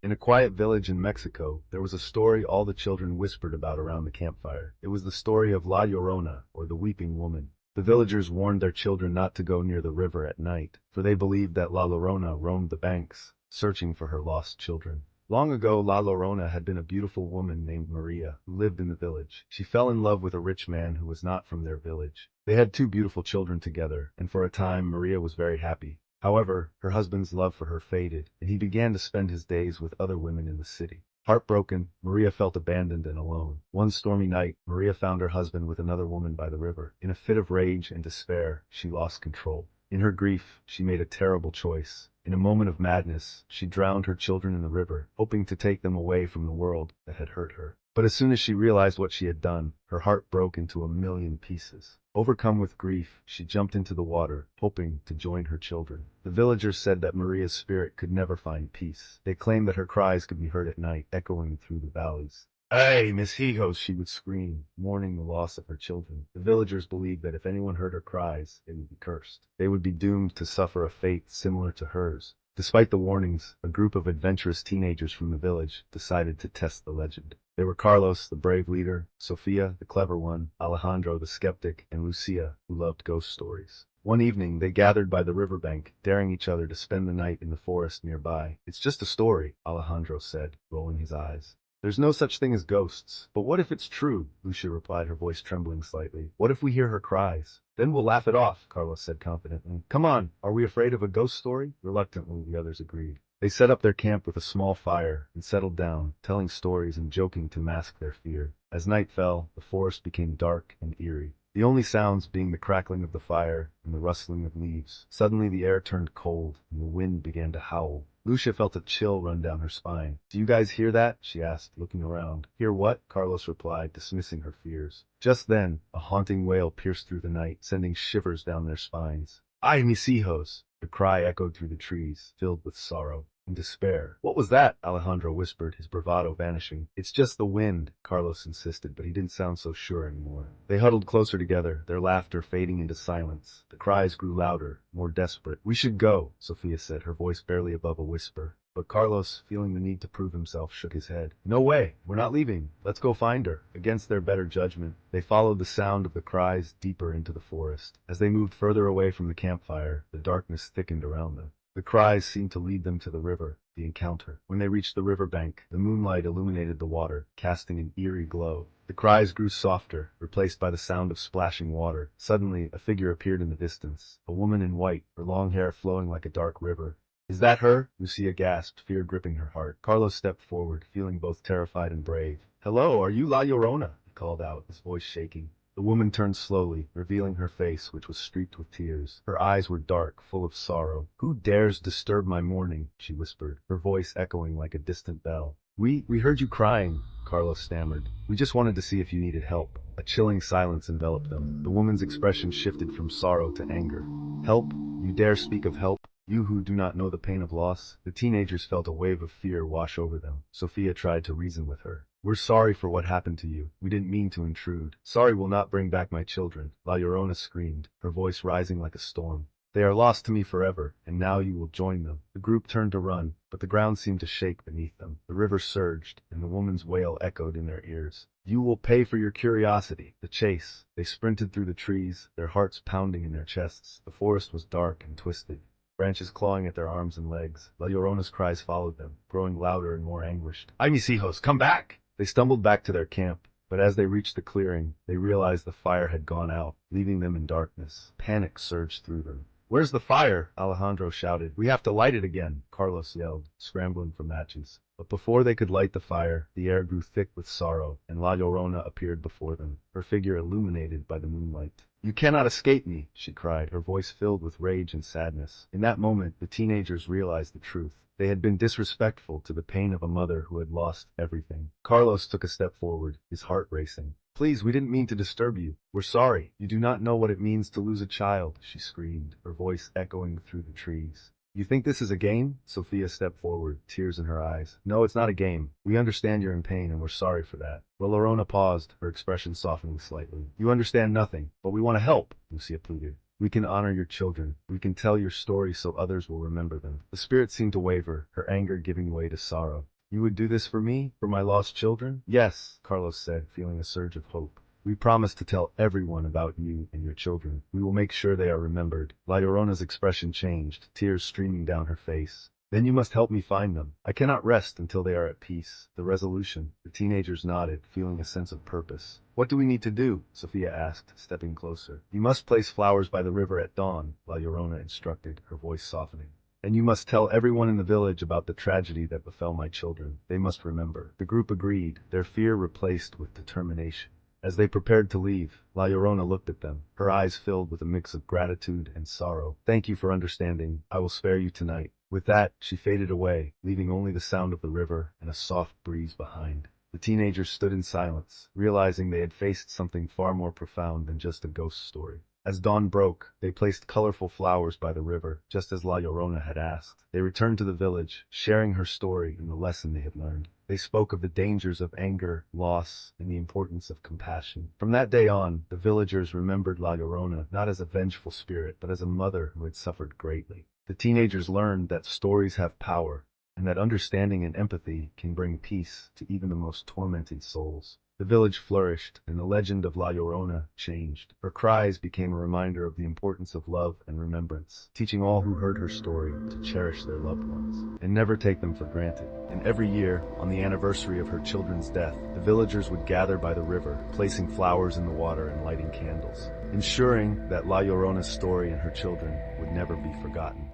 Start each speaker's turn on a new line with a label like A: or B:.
A: In a quiet village in Mexico, there was a story all the children whispered about around the campfire. It was the story of La Llorona, or the Weeping Woman. The villagers warned their children not to go near the river at night, for they believed that La Llorona roamed the banks, searching for her lost children. Long ago, La Llorona had been a beautiful woman named Maria, who lived in the village. She fell in love with a rich man who was not from their village. They had two beautiful children together, and for a time Maria was very happy. However, her husband's love for her faded, and he began to spend his days with other women in the city. Heartbroken, Maria felt abandoned and alone. One stormy night, Maria found her husband with another woman by the river. In a fit of rage and despair, she lost control. In her grief, she made a terrible choice. In a moment of madness, she drowned her children in the river, hoping to take them away from the world that had hurt her. But as soon as she realized what she had done, her heart broke into a million pieces. Overcome with grief, she jumped into the water, hoping to join her children. The villagers said that Maria's spirit could never find peace. They claimed that her cries could be heard at night, echoing through the valleys. "Hey, Miss Hijos," she would scream, mourning the loss of her children. The villagers believed that if anyone heard her cries, it would be cursed. They would be doomed to suffer a fate similar to hers. Despite the warnings, a group of adventurous teenagers from the village decided to test the legend. They were Carlos, the brave leader, Sofia, the clever one, Alejandro, the skeptic, and Lucia, who loved ghost stories. One evening, they gathered by the riverbank, daring each other to spend the night in the forest nearby. "It's just a story," Alejandro said, rolling his eyes. "There's no such thing as ghosts." "But what if it's true?" Lucia replied, her voice trembling slightly. "What if we hear her cries?" "Then we'll laugh it off," Carlos said confidently. "Come on, are we afraid of a ghost story?" Reluctantly, the others agreed. They set up their camp with a small fire and settled down, telling stories and joking to mask their fear. As night fell, the forest became dark and eerie, the only sounds being the crackling of the fire and the rustling of leaves. Suddenly the air turned cold and the wind began to howl. Lucia felt a chill run down her spine. "Do you guys hear that?" she asked, looking around. "Hear what?" Carlos replied, dismissing her fears. Just then, a haunting wail pierced through the night, sending shivers down their spines. "Ay, mis hijos!" The cry echoed through the trees, filled with sorrow and despair. "What was that?" Alejandro whispered, his bravado vanishing. "It's just the wind," Carlos insisted, but he didn't sound so sure anymore. They huddled closer together, their laughter fading into silence. The cries grew louder, more desperate. "We should go," Sofia said, her voice barely above a whisper. But Carlos, feeling the need to prove himself, shook his head. "No way! We're not leaving. Let's go find her." Against their better judgment, they followed the sound of the cries deeper into the forest. As they moved further away from the campfire, the darkness thickened around them. The cries seemed to lead them to the river, the encounter. When they reached the river bank, the moonlight illuminated the water, casting an eerie glow. The cries grew softer, replaced by the sound of splashing water. Suddenly, a figure appeared in the distance, a woman in white, her long hair flowing like a dark river. "Is that her?" Lucia gasped, fear gripping her heart. Carlos stepped forward, feeling both terrified and brave. "Hello, are you La Llorona?" he called out, his voice shaking. The woman turned slowly, revealing her face, which was streaked with tears. Her eyes were dark, full of sorrow. "Who dares disturb my mourning?" she whispered, her voice echoing like a distant bell. We heard you crying," Carlos stammered. "We just wanted to see if you needed help." A chilling silence enveloped them. The woman's expression shifted from sorrow to anger. "Help? You dare speak of help? You who do not know the pain of loss?" The teenagers felt a wave of fear wash over them. Sofia tried to reason with her. "We're sorry for what happened to you. We didn't mean to intrude." "Sorry will not bring back my children," La Llorona screamed, her voice rising like a storm. "They are lost to me forever, and now you will join them." The group turned to run, but the ground seemed to shake beneath them. The river surged, and the woman's wail echoed in their ears. "You will pay for your curiosity." The chase. They sprinted through the trees, their hearts pounding in their chests. The forest was dark and twisted, branches clawing at their arms and legs. La Llorona's cries followed them, growing louder and more anguished. "Ay, mis hijos, come back!" They stumbled back to their camp, but as they reached the clearing, they realized the fire had gone out, leaving them in darkness. Panic surged through them. "Where's the fire?" Alejandro shouted. "We have to light it again," Carlos yelled, scrambling for matches. But before they could light the fire, the air grew thick with sorrow, and La Llorona appeared before them, her figure illuminated by the moonlight. "You cannot escape me," she cried, her voice filled with rage and sadness. In that moment, the teenagers realized the truth. They had been disrespectful to the pain of a mother who had lost everything. Carlos took a step forward, his heart racing. "Please, we didn't mean to disturb you. We're sorry. You do not know what it means to lose a child," she screamed, her voice echoing through the trees. "You think this is a game?" Sofia stepped forward, tears in her eyes. "No, it's not a game. We understand you're in pain and we're sorry for that." La Llorona paused, her expression softening slightly. "You understand nothing, but we want to help," Lucia pleaded. We can honor your children. We can tell your story so others will remember them. The spirit seemed to waver, her anger giving way to sorrow. You would do this for me? For my lost children? Yes, Carlos said, feeling a surge of hope. We promise to tell everyone about you and your children. We will make sure they are remembered. La Llorona's expression changed, tears streaming down her face. Then you must help me find them. I cannot rest until they are at peace. The resolution. The teenagers nodded, feeling a sense of purpose. What do we need to do? Sophia asked, stepping closer. You must place flowers by the river at dawn, La Llorona instructed, her voice softening. And you must tell everyone in the village about the tragedy that befell my children. They must remember. The group agreed, their fear replaced with determination. As they prepared to leave, La Llorona looked at them, her eyes filled with a mix of gratitude and sorrow. Thank you for understanding. I will spare you tonight. With that, she faded away, leaving only the sound of the river and a soft breeze behind. The teenagers stood in silence, realizing they had faced something far more profound than just a ghost story. As dawn broke, they placed colorful flowers by the river, just as La Llorona had asked. They returned to the village, sharing her story and the lesson they had learned. They spoke of the dangers of anger, loss, and the importance of compassion. From that day on, the villagers remembered La Llorona not as a vengeful spirit, but as a mother who had suffered greatly. The teenagers learned that stories have power, and that understanding and empathy can bring peace to even the most tormented souls. The village flourished, and the legend of La Llorona changed. Her cries became a reminder of the importance of love and remembrance, teaching all who heard her story to cherish their loved ones and never take them for granted. And every year, on the anniversary of her children's death, the villagers would gather by the river, placing flowers in the water and lighting candles, ensuring that La Llorona's story and her children would never be forgotten.